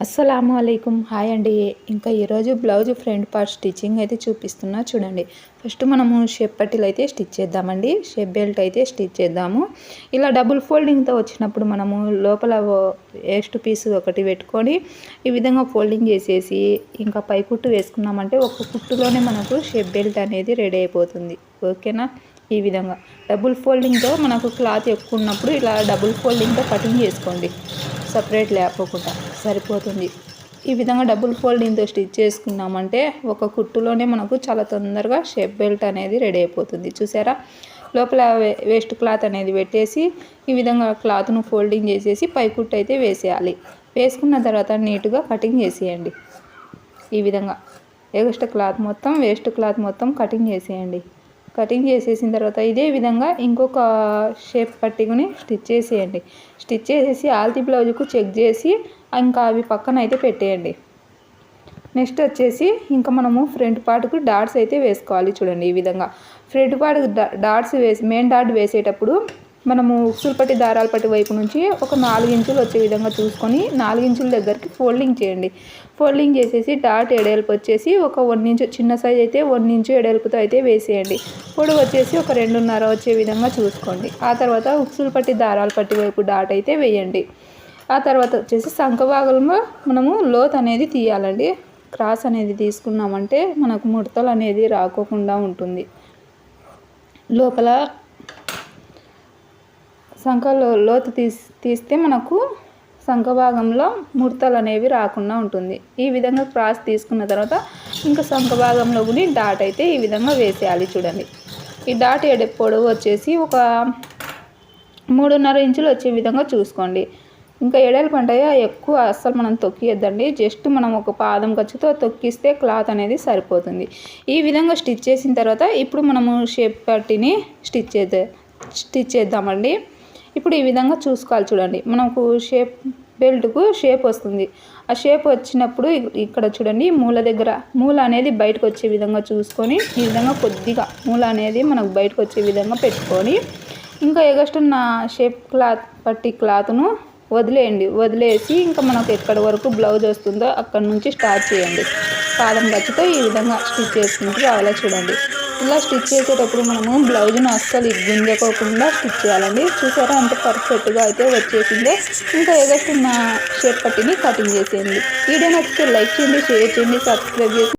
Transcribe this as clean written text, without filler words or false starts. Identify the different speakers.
Speaker 1: అస్సలాము అలైకుం. హాయ్ అండి. ఇంకా ఈరోజు బ్లౌజ్ ఫ్రంట్ పార్ట్ స్టిచ్చింగ్ అయితే చూపిస్తున్నా చూడండి. ఫస్ట్ మనము షేప్ పట్టీలు అయితే స్టిచ్ చేద్దామండి. షేప్ బెల్ట్ అయితే స్టిచ్ చేద్దాము. ఇలా డబుల్ ఫోల్డింగ్తో వచ్చినప్పుడు మనము లోపల వేస్ట్ పీస్ ఒకటి పెట్టుకొని ఈ విధంగా ఫోల్డింగ్ చేసేసి ఇంకా పై కుట్టు వేసుకున్నామంటే ఒక కుట్టులోనే మనకు షేప్ బెల్ట్ అనేది రెడీ అయిపోతుంది. ఓకేనా? ఈ విధంగా డబుల్ ఫోల్డింగ్తో మనకు క్లాత్ ఎక్కువ ఉన్నప్పుడు ఇలా డబుల్ ఫోల్డింగ్తో కటింగ్ చేసుకోండి. సపరేట్ లేకపోకుండా సరిపోతుంది. ఈ విధంగా డబుల్ ఫోల్డింగ్తో స్టిచ్ చేసుకున్నామంటే ఒక కుట్టులోనే మనకు చాలా తొందరగా షేప్ బెల్ట్ అనేది రెడీ అయిపోతుంది. చూసారా? లోపల వేస్ట్ క్లాత్ అనేది పెట్టేసి ఈ విధంగా క్లాత్ను ఫోల్డింగ్ చేసేసి పై కుట్టు అయితే వేసేయాలి. వేసుకున్న తర్వాత నీట్గా కటింగ్ చేసేయండి. ఈ విధంగా వేస్ట్ క్లాత్ మొత్తం కటింగ్ చేసేయండి. కటింగ్ చేసేసిన తర్వాత ఇదే విధంగా ఇంకొక షేప్ పట్టుకుని స్టిచ్ చేసేయండి. స్టిచ్ చేసేసి ఆల్తి బ్లౌజ్కు చెక్ చేసి ఇంకా అవి పక్కన అయితే పెట్టేయండి. నెక్స్ట్ వచ్చేసి ఇంకా మనము ఫ్రంట్ పార్ట్కు డాట్స్ అయితే వేసుకోవాలి. చూడండి, ఈ విధంగా front part dots main dot వేసేటప్పుడు మనము ఉక్సులు పట్టి దారాల పట్టి వైపు నుంచి ఒక 4 ఇంచులు వచ్చే విధంగా చూసుకొని 4 ఇంచుల దగ్గరికి ఫోల్డింగ్ చేయండి. ఫోల్డింగ్ చేసేసి డాట్ ఎడల్పు వచ్చేసి ఒక 1 ఇంచు, చిన్న సైజ్ అయితే 1 ఇంచు ఎడల్పుతో అయితే వేసేయండి. పొడవు వచ్చేసి ఒక 2.5 వచ్చే విధంగా చూసుకోండి. ఆ తర్వాత ఉక్సులు పట్టి దారాల పట్టి వైపు డాట్ అయితే వేయండి. ఆ తర్వాత వచ్చేసి సంఖ భాగంలో మనము లోత్ అనేది తీయాలండి. క్రాస్ అనేది తీసుకున్నామంటే మనకు ముడతలు అనేది రాకోకుండా ఉంటుంది. లోపల సంఖలో లోతు తీస్తే మనకు సంఖ భాగంలో ముడతలు అనేవి రాకుండా ఉంటుంది. ఈ విధంగా క్రాస్ తీసుకున్న తర్వాత ఇంకా సంఖ భాగంలో కూడా డాట్ అయితే ఈ విధంగా వేసేయాలి. చూడండి, ఈ డాట్ పొడవు వచ్చేసి ఒక 3.5 ఇంచులు వచ్చే విధంగా చూసుకోండి. ఇంకా ఎడల్పు అంటే ఎక్కువ అస్సలు మనం తొక్కియద్దండి. జస్ట్ మనం ఒక పాదం ఖర్చుతో తొక్కిస్తే క్లాత్ అనేది సరిపోతుంది. ఈ విధంగా స్టిచ్ చేసిన తర్వాత ఇప్పుడు మనము షేప్ పట్టీని స్టిచ్ చేద్దామండి. ఇప్పుడు ఈ విధంగా చూసుకోవాలి. చూడండి, మనకు షేప్ బెల్ట్కు షేప్ వస్తుంది. ఆ షేప్ వచ్చినప్పుడు ఇక్కడ చూడండి, మూల అనేది బయటకు వచ్చే విధంగా చూసుకొని ఈ విధంగా కొద్దిగా మూల అనేది మనకు బయటకు వచ్చే విధంగా పెట్టుకొని ఇంకా ఎగస్టున్న షేప్ పట్టీ క్లాత్ను వదిలేసి ఇంకా మనకు ఎక్కడి వరకు బ్లౌజ్ వస్తుందో అక్కడ నుంచి స్టార్ట్ చేయండి. పాదం ఖర్చుతో ఈ విధంగా స్టిచ్ చేసుకుంటూ రావాలా. చూడండి, ఇలా స్టిచ్ చేసేటప్పుడు మనము బ్లౌజ్ను అస్సలు గుంజకోకుండా స్టిచ్ చేయాలండి. చూసారా ఎంత పర్ఫెక్ట్గా అయితే వచ్చేసిందో. ఇంకా ఎగస్టున్న షేప్ పట్టీని కటింగ్ చేసేయండి. వీడియో నచ్చితే లైక్ చేయండి, షేర్ చేయండి, సబ్స్క్రైబ్ చేసి